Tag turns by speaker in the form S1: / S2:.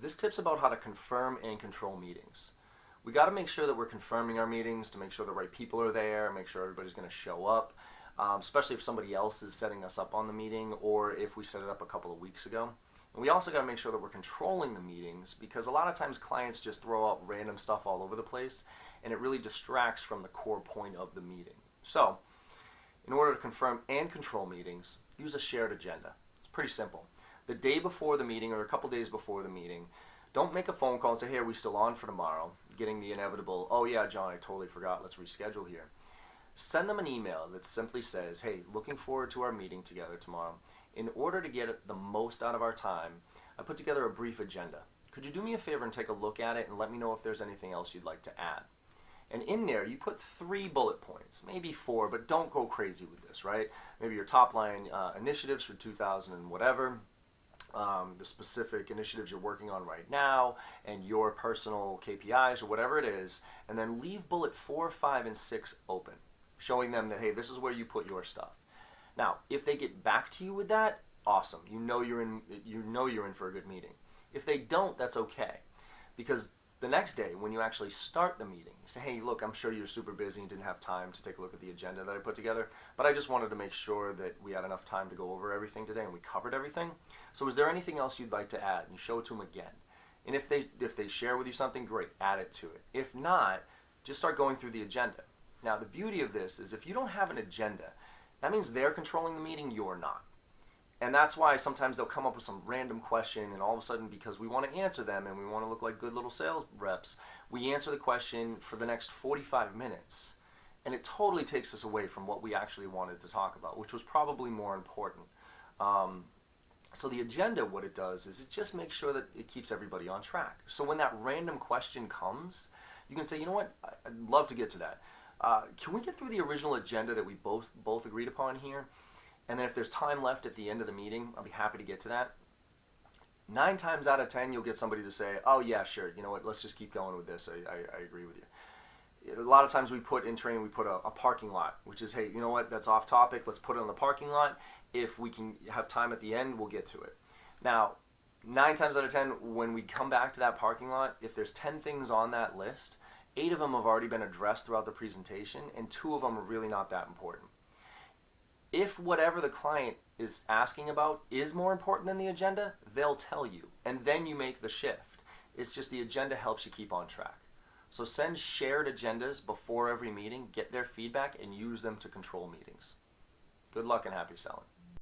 S1: This tip's about how to confirm and control meetings. We got to make sure that we're confirming our meetings to make sure the right people are there, make sure everybody's going to show up, especially if somebody else is setting us up on the meeting or if we set it up a couple of weeks ago. And we also got to make sure that we're controlling the meetings, because a lot of times clients just throw out random stuff all over the place and it really distracts from the core point of the meeting. So, in order to confirm and control meetings, use a shared agenda. It's pretty simple. The day before the meeting or a couple days before the meeting, don't make a phone call and say, hey, are we still on for tomorrow? Getting the inevitable, oh yeah, John, I totally forgot, let's reschedule here. Send them an email that simply says, hey, looking forward to our meeting together tomorrow. In order to get the most out of our time, I put together a brief agenda. Could you do me a favor and take a look at it and let me know if there's anything else you'd like to add? And in there, you put 3 bullet points, maybe 4, but don't go crazy with this, right? Maybe your top line initiatives for 2000 and whatever, the specific initiatives you're working on right now, and your personal KPIs or whatever it is, and then leave bullet 4, 5, and 6 open, showing them that, hey, this is where you put your stuff. Now, if they get back to you with that, awesome. You know you're in for a good meeting. If they don't, that's okay, because the next day, when you actually start the meeting, you say, hey, look, I'm sure you're super busy and didn't have time to take a look at the agenda that I put together, but I just wanted to make sure that we had enough time to go over everything today and we covered everything. So is there anything else you'd like to add? And you show it to them again. And if they share with you something, great, add it to it. If not, just start going through the agenda. Now, the beauty of this is if you don't have an agenda, that means they're controlling the meeting, you're not. And that's why sometimes they'll come up with some random question, and all of a sudden, because we want to answer them and we want to look like good little sales reps, we answer the question for the next 45 minutes. And it totally takes us away from what we actually wanted to talk about, which was probably more important. So the agenda, what it does is it just makes sure that it keeps everybody on track. So when that random question comes, you can say, you know what, I'd love to get to that. Can we get through the original agenda that we both agreed upon here? And then if there's time left at the end of the meeting, I'll be happy to get to that. 9 times out of 10, you'll get somebody to say, oh yeah, sure, you know what, let's just keep going with this. I agree with you. A lot of times we put in training, we put a parking lot, which is, hey, you know what, that's off topic, let's put it in the parking lot. If we can have time at the end, we'll get to it. Now, 9 times out of 10, when we come back to that parking lot, if there's 10 things on that list, 8 of them have already been addressed throughout the presentation, and 2 of them are really not that important. If whatever the client is asking about is more important than the agenda, they'll tell you, and then you make the shift. It's just the agenda helps you keep on track. So send shared agendas before every meeting, get their feedback, and use them to control meetings. Good luck and happy selling.